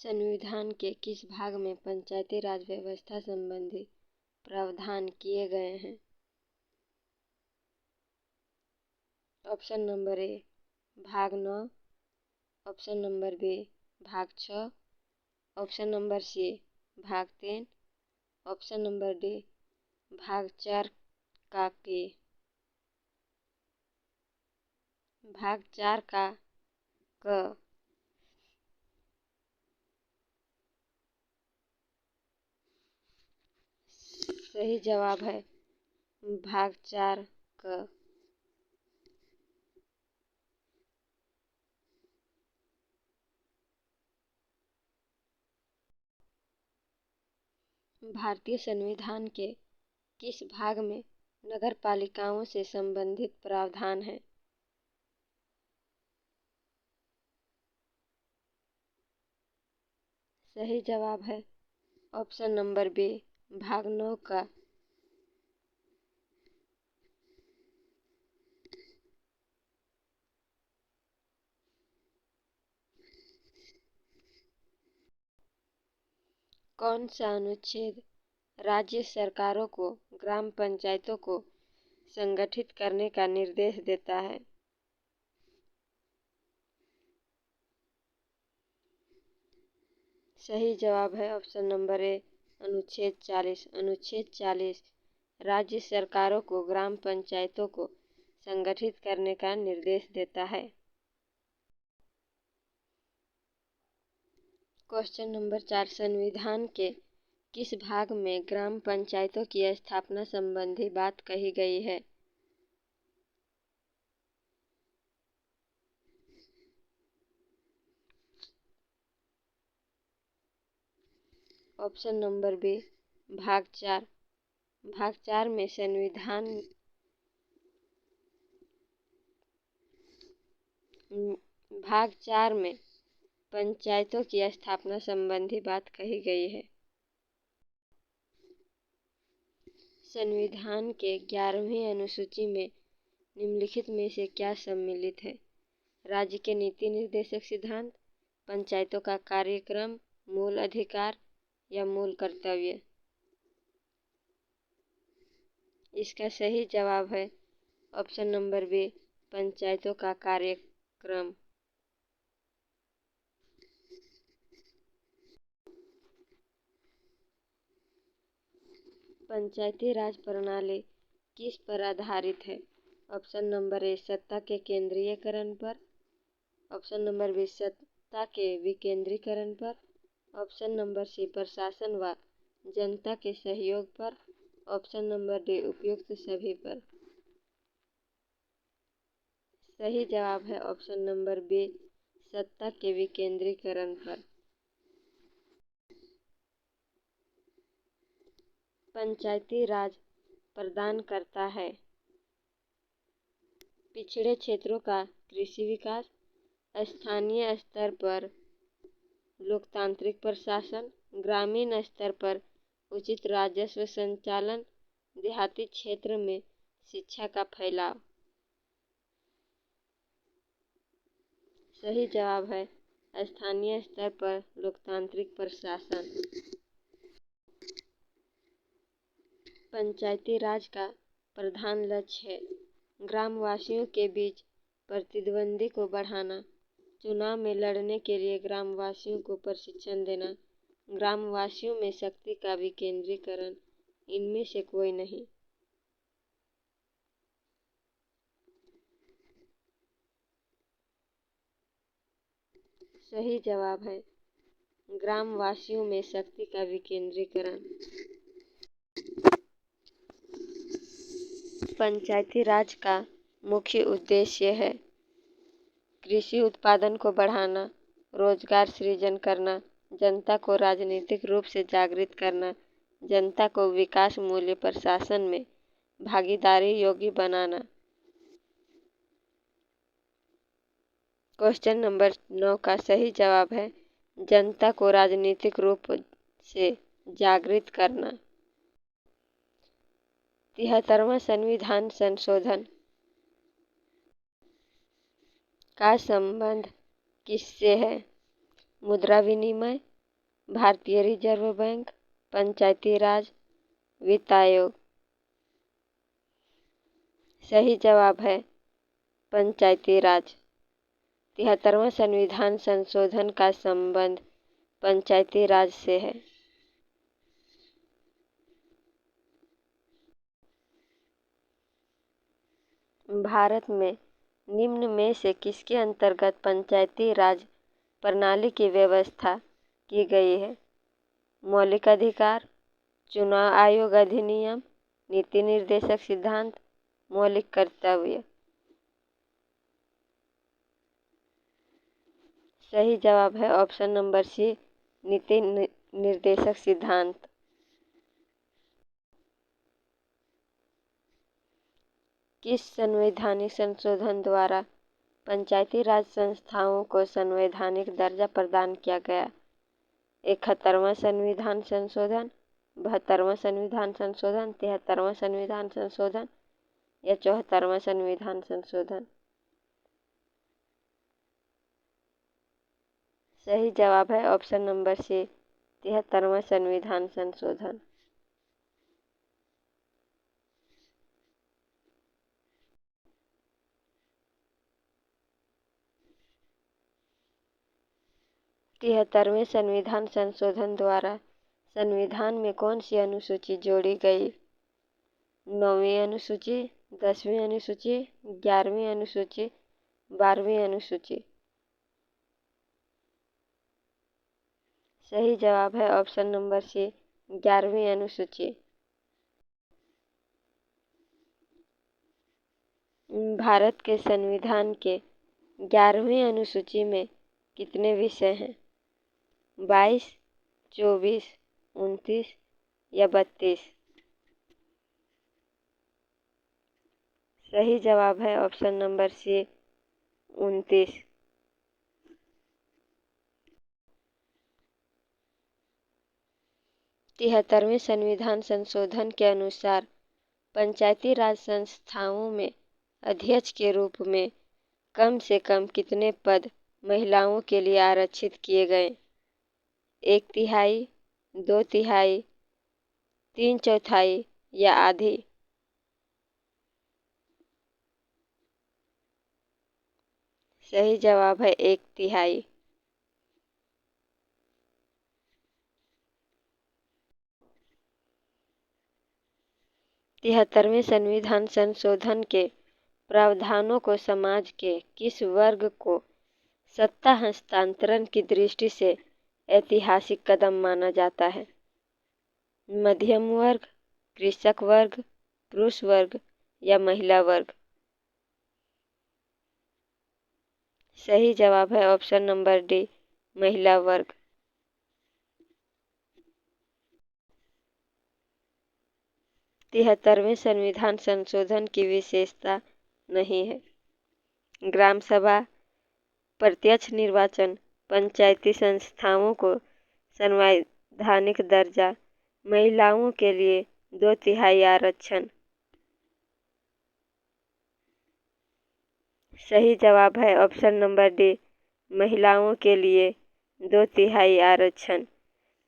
संविधान के किस भाग में पंचायती राज व्यवस्था संबंधी प्रावधान किए गए हैं? ऑप्शन नंबर ए भाग 9, ऑप्शन नंबर बी भाग 6, ऑप्शन नंबर सी भाग 3, ऑप्शन नंबर डी भाग 4 का के। भाग 4 का क। सही जवाब है भाग 4 क। भारतीय संविधान के किस भाग में नगर पालिकाओं से संबंधित प्रावधान है? सही जवाब है ऑप्शन नंबर बी भाग 9 का। कौन सा अनुच्छेद राज्य सरकारों को ग्राम पंचायतों को संगठित करने का निर्देश देता है? सही जवाब है ऑप्शन नंबर ए अनुच्छेद 40। अनुच्छेद 40 राज्य सरकारों को ग्राम पंचायतों को संगठित करने का निर्देश देता है। क्वेश्चन नंबर 4 संविधान के किस भाग में ग्राम पंचायतों की स्थापना संबंधी बात कही गई है? ऑप्शन नंबर बी भाग 4। भाग 4 में भाग 4 में पंचायतों की स्थापना संबंधी बात कही गई है। संविधान के 11वीं अनुसूची में निम्नलिखित में से क्या सम्मिलित है? राज्य के नीति निर्देशक सिद्धांत, पंचायतों का कार्यक्रम, मूल अधिकार या मूल कर्तव्य? इसका सही जवाब है ऑप्शन नंबर बी पंचायतों का कार्यक्रम। पंचायती राज प्रणाली किस पर आधारित है? ऑप्शन नंबर ए सत्ता के केंद्रीयकरण पर, ऑप्शन नंबर बी सत्ता के विकेंद्रीकरण पर, ऑप्शन नंबर सी प्रशासन व जनता के सहयोग पर, ऑप्शन नंबर डी उपयुक्त सभी पर। सही जवाब है ऑप्शन नंबर बी सत्ता के विकेंद्रीकरण पर। पंचायती राज प्रदान करता है पिछड़े क्षेत्रों का कृषि विकास, स्थानीय स्तर पर लोकतांत्रिक प्रशासन, ग्रामीण स्तर पर उचित राजस्व संचालन, देहाती क्षेत्र में शिक्षा का फैलाव। सही जवाब है स्थानीय स्तर पर लोकतांत्रिक प्रशासन। पंचायती राज का प्रधान लक्ष्य है ग्रामवासियों के बीच प्रतिद्वंदी को बढ़ाना, चुनाव में लड़ने के लिए ग्रामवासियों को प्रशिक्षण देना, ग्रामवासियों में शक्ति का विकेंद्रीकरण, इनमें से कोई नहीं। सही जवाब है ग्रामवासियों में शक्ति का विकेंद्रीकरण। पंचायती राज का मुख्य उद्देश्य है कृषि उत्पादन को बढ़ाना, रोजगार सृजन करना, जनता को राजनीतिक रूप से जागृत करना, जनता को विकास मूल्य प्रशासन में भागीदारी योग्य बनाना। क्वेश्चन नंबर 9 का सही जवाब है जनता को राजनीतिक रूप से जागृत करना। 73वां संविधान संशोधन का संबंध किससे है? मुद्रा विनिमय, भारतीय रिजर्व बैंक, पंचायती राज, वित्त आयोग। सही जवाब है पंचायती राज। 73वां संविधान संशोधन का संबंध पंचायती राज से है। भारत में निम्न में से किसके अंतर्गत पंचायती राज प्रणाली की व्यवस्था की गई है? मौलिक अधिकार, चुनाव आयोग अधिनियम, नीति निर्देशक सिद्धांत, मौलिक कर्तव्य। सही जवाब है ऑप्शन नंबर सी, नीति निर्देशक सिद्धांत। किस संवैधानिक संशोधन द्वारा पंचायती राज संस्थाओं को संवैधानिक दर्जा प्रदान किया गया? 71वां संविधान संशोधन, 72वां संविधान संशोधन, 73वां संविधान संशोधन या 74वां संविधान संशोधन? सही जवाब है ऑप्शन नंबर सी, 73वां संविधान संशोधन। तिहत्तरवें संविधान संशोधन द्वारा संविधान में कौन सी अनुसूची जोड़ी गई? 9वीं अनुसूची, 10वीं अनुसूची, 11वीं अनुसूची, 12वीं अनुसूची? सही जवाब है ऑप्शन नंबर सी, 11वीं अनुसूची। भारत के संविधान के 11वीं अनुसूची में कितने विषय हैं? 22, 24, 29 या 32? सही जवाब है ऑप्शन नंबर सी, 29। 73वें संविधान संशोधन के अनुसार पंचायती राज संस्थाओं में अध्यक्ष के रूप में कम से कम कितने पद महिलाओं के लिए आरक्षित किए गए? 1/3, 2/3, 3/4 या आधी? सही जवाब है 1/3। 73वें संविधान संशोधन के प्रावधानों को समाज के किस वर्ग को सत्ता हस्तांतरण की दृष्टि से ऐतिहासिक कदम माना जाता है? मध्यम वर्ग, कृषक वर्ग, पुरुष वर्ग या महिला वर्ग? सही जवाब है ऑप्शन नंबर डी, महिला वर्ग। 73वें संविधान संशोधन की विशेषता नहीं है। ग्राम सभा, प्रत्यक्ष निर्वाचन, पंचायती संस्थाओं को संवैधानिक दर्जा, महिलाओं के लिए 2/3 आरक्षण? सही जवाब है ऑप्शन नंबर डी, महिलाओं के लिए 2/3 आरक्षण,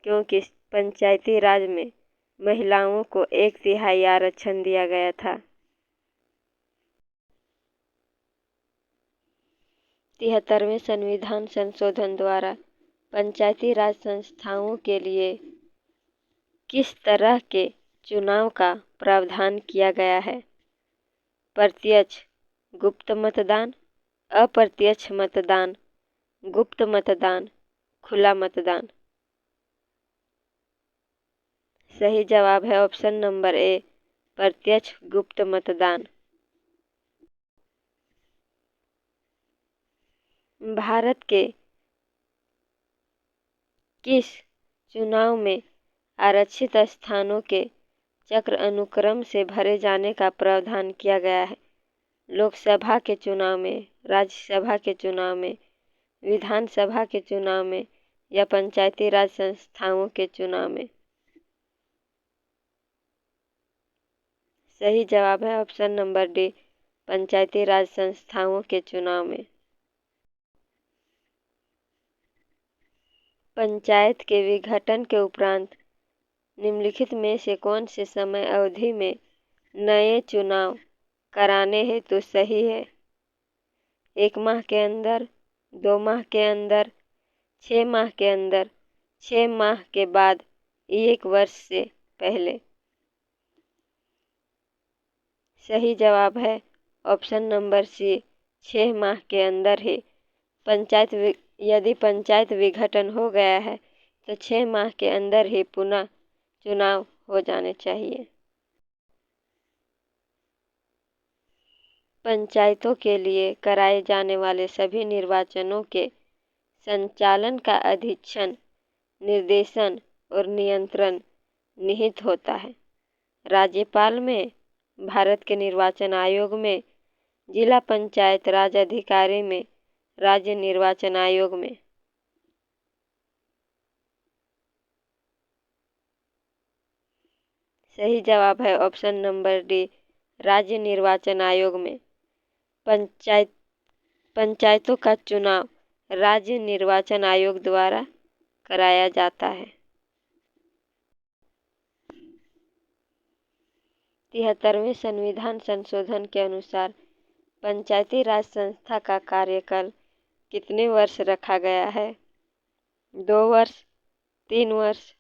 क्योंकि पंचायती राज में महिलाओं को 1/3 आरक्षण दिया गया था। 73वें संविधान संशोधन द्वारा पंचायती राज संस्थाओं के लिए किस तरह के चुनाव का प्रावधान किया गया है? प्रत्यक्ष, गुप्त मतदान, अप्रत्यक्ष मतदान, गुप्त मतदान, खुला मतदान? सही जवाब है ऑप्शन नंबर ए, प्रत्यक्ष गुप्त मतदान। भारत के किस चुनाव में आरक्षित स्थानों के चक्र अनुक्रम से भरे जाने का प्रावधान किया गया है? लोकसभा के चुनाव में, राज्यसभा के चुनाव में, विधानसभा के चुनाव में या पंचायती राज संस्थाओं के चुनाव में? सही जवाब है ऑप्शन नंबर डी, पंचायती राज संस्थाओं के चुनाव में। पंचायत के विघटन के उपरांत निम्नलिखित में से कौन से समय अवधि में नए चुनाव कराने हेतु सही है? 1 माह के अंदर, 2 माह के अंदर, 6 माह के अंदर, 6 माह के बाद, 1 वर्ष से पहले। सही जवाब है ऑप्शन नंबर सी, 6 माह के अंदर ही। यदि पंचायत विघटन हो गया है तो 6 माह के अंदर ही पुनः चुनाव हो जाने चाहिए। पंचायतों के लिए कराए जाने वाले सभी निर्वाचनों के संचालन का अधीक्षण, निर्देशन और नियंत्रण निहित होता है। राज्यपाल में, भारत के निर्वाचन आयोग में, जिला पंचायत राज अधिकारी में, राज्य निर्वाचन आयोग में। सही जवाब है ऑप्शन नंबर डी, राज्य निर्वाचन आयोग में। पंचायतों का चुनाव राज्य निर्वाचन आयोग द्वारा कराया जाता है। 73वें संविधान संशोधन के अनुसार पंचायती राज संस्था का कार्यकाल कितने वर्ष रखा गया है? 2 वर्ष, 3 वर्ष,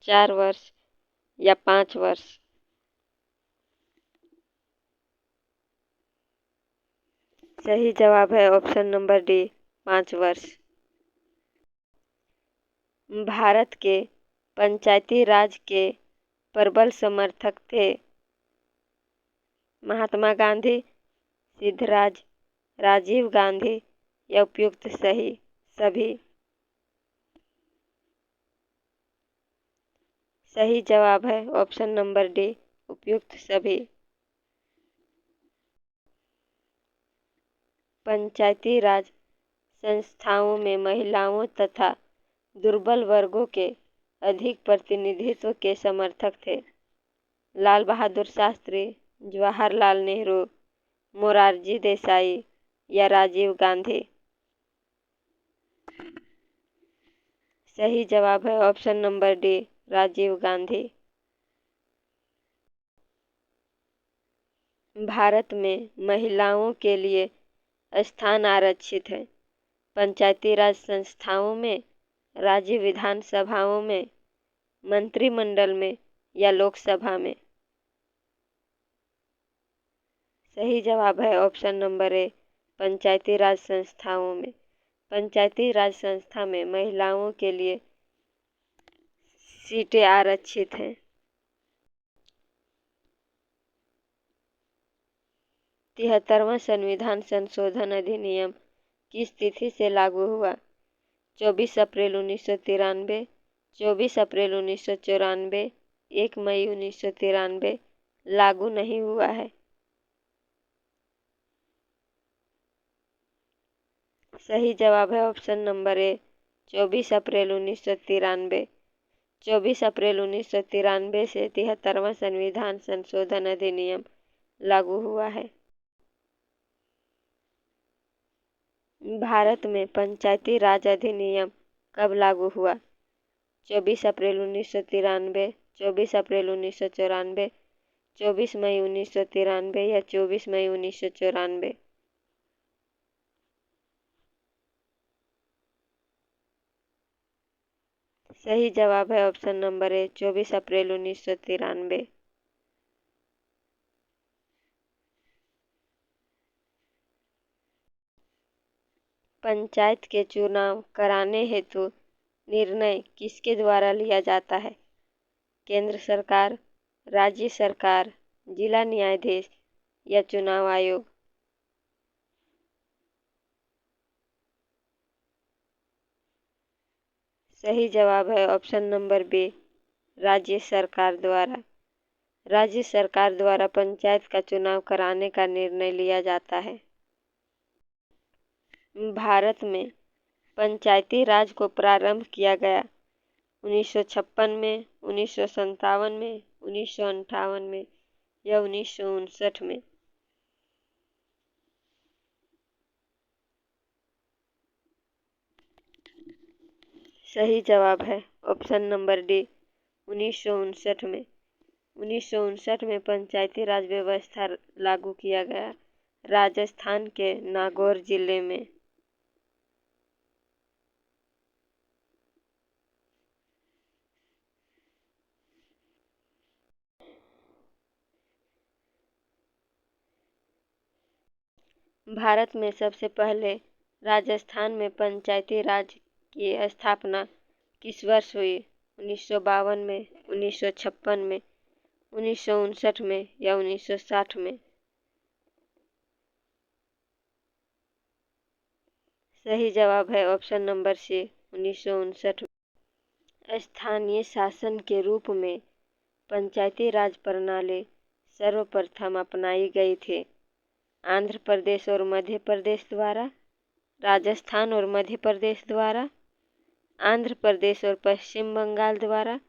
4 वर्ष या 5 वर्ष? सही जवाब है ऑप्शन नंबर डी, 5 वर्ष। भारत के पंचायती राज के प्रबल समर्थक थे महात्मा गांधी, सिद्धराज, राजीव गांधी या उपयुक्त सभी? सही जवाब है ऑप्शन नंबर डी, उपयुक्त सभी। पंचायती राज संस्थाओं में महिलाओं तथा दुर्बल वर्गों के अधिक प्रतिनिधित्व के समर्थक थे लाल बहादुर शास्त्री, जवाहरलाल नेहरू, मोरारजी देसाई या राजीव गांधी? सही जवाब है option number D, Rajiv Gandhi. Bharat में महिलाओं के लिए स्थान आरक्षित है पंचायती राज संस्थाओं में, राज्य विधानसभाओं में, मंत्रिमंडल में या लोकसभा में? सही जवाब है ऑप्शन नंबर ए, पंचायती राज संस्थाओं में। पंचायती राज संस्था में महिलाओं के लिए सीटें आरक्षित हैं। 73वां संविधान संशोधन अधिनियम किस तिथि से लागू हुआ? 24 अप्रैल 1993, 24 अप्रैल 1994, 1 मई 1993? लागू नहीं हुआ है। सही जवाब है ऑप्शन नंबर ए, 24 अप्रैल 1993। 24 अप्रैल 1993 से 73वां संविधान संशोधन अधिनियम लागू हुआ है। भारत में पंचायती राज अधिनियम कब लागू हुआ? 24 अप्रैल 1993, 24 अप्रैल 1994, 24 मई 1993 या 24 मई 1994? सही जवाब है ऑप्शन नंबर ए, 24 अप्रैल 1993। पंचायत के चुनाव कराने हेतु निर्णय किसके द्वारा लिया जाता है? केंद्र सरकार, राज्य सरकार, जिला न्यायाधीश या चुनाव आयोग? सही जवाब है ऑप्शन नंबर बी, राज्य सरकार द्वारा। राज्य सरकार द्वारा पंचायत का चुनाव कराने का निर्णय लिया जाता है। भारत में पंचायती राज को प्रारंभ किया गया 1956 में, 1957 में, 1958 में या 1959 में? सही जवाब है ऑप्शन नंबर डी 1959 में। 1959 में पंचायती राज व्यवस्था लागू किया गया राजस्थान के नागौर जिले में। भारत में सबसे पहले राजस्थान में पंचायती राज की स्थापना किस वर्ष हुई? 1952 में, 1956 में, 1959 में या 1960 में? सही जवाब है ऑप्शन नंबर सी 1959 में। स्थानीय शासन के रूप में पंचायती राज प्रणाली सर्वप्रथम अपनाई गई थी आंध्र प्रदेश और मध्य प्रदेश द्वारा, राजस्थान और मध्य प्रदेश द्वारा, आंध्र प्रदेश और पश्चिम बंगाल द्वारा,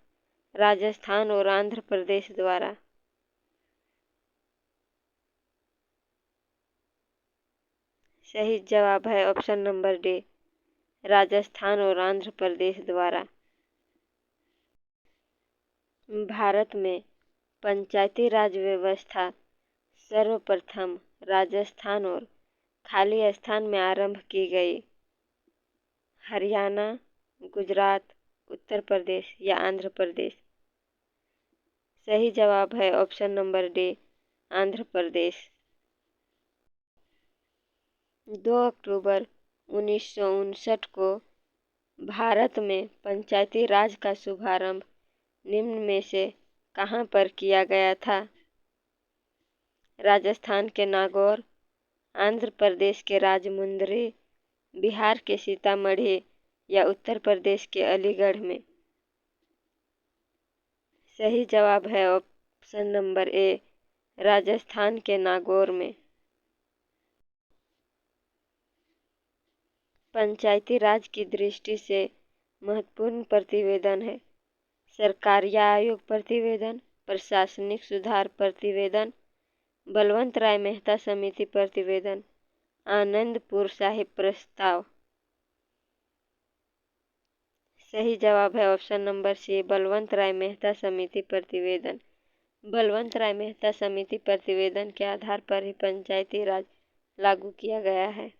राजस्थान और आंध्र प्रदेश द्वारा। सही जवाब है ऑप्शन नंबर डी राजस्थान और आंध्र प्रदेश द्वारा। भारत में पंचायती राज व्यवस्था सर्वप्रथम राजस्थान और खाली स्थान में आरंभ की गई। हरियाणा, गुजरात, उत्तर प्रदेश या आंध्र प्रदेश? सही जवाब है option number D Andhra Pradesh. 2 अक्टूबर 1959 को भारत में पंचायती राज का शुभारंभ निम्न में से कहाँ पर किया गया था? राजस्थान के नागौर, आंध्र प्रदेश के राजमुंद्री, बिहार के सीतामढ़ी या उत्तर प्रदेश के अलीगढ़ में? सही जवाब है ऑप्शन नंबर ए राजस्थान के नागौर में। पंचायती राज की दृष्टि से महत्वपूर्ण प्रतिवेदन है सरकारिया आयोग प्रतिवेदन, प्रशासनिक सुधार प्रतिवेदन, बलवंत राय मेहता समिति प्रतिवेदन, आनंदपुर साहिब प्रस्ताव। सही जवाब है ऑप्शन नंबर सी बलवंत राय मेहता समिति प्रतिवेदन। बलवंत राय मेहता समिति प्रतिवेदन के आधार पर ही पंचायती राज लागू किया गया है।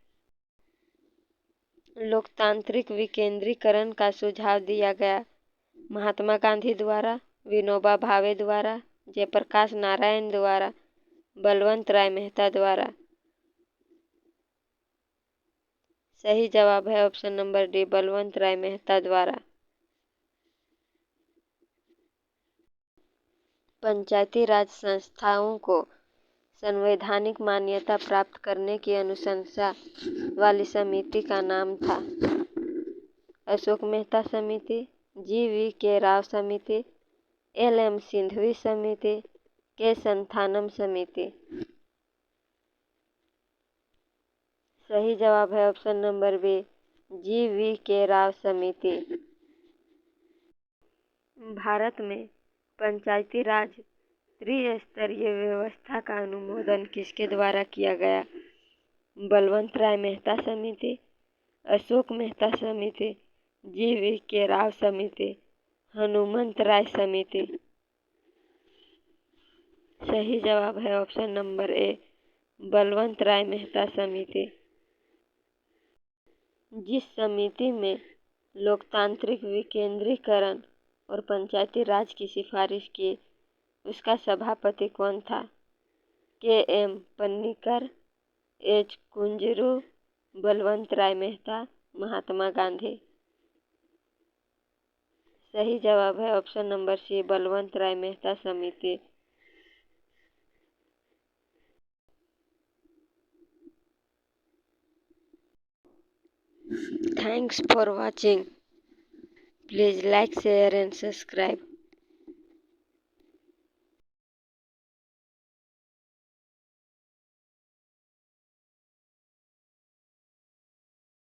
लोकतांत्रिक विकेंद्रीकरण का सुझाव दिया गया महात्मा गांधी द्वारा, विनोबा भावे द्वारा, जयप्रकाश नारायण द्वारा, बलवंत राय मेहता द्वारा? सही जवाब है ऑप्शन नंबर डी बलवंत राय मेहता द्वारा। पंचायती राज संस्थाओं को संवैधानिक मान्यता प्राप्त करने की अनुशंसा वाली समिति का नाम था? अशोक मेहता समिति, GV राव समिति, LM सिंघवी समिति, के संथानम समिति? सही जवाब है option number B GV Rao समिति। भारत में पंचायती राज त्रिस्तरीय व्यवस्था का अनुमोदन किसके द्वारा किया गया? बलवंत राय मेहता समिति, अशोक मेहता समिति, GV राव समिति, हनुमंत राय समिति? सही जवाब है ऑप्शन नंबर ए बलवंत राय मेहता समिति। जिस समिति में लोकतांत्रिक विकेंद्रीकरण और पंचायती राज की सिफारिश की उसका सभापति कौन था? KM पन्नीकर, H कुंजरू, बलवंत राय मेहता, महात्मा गांधी? सही जवाब है ऑप्शन नंबर सी बलवंत राय मेहता समिति। Thanks for watching. Please like, share and subscribe.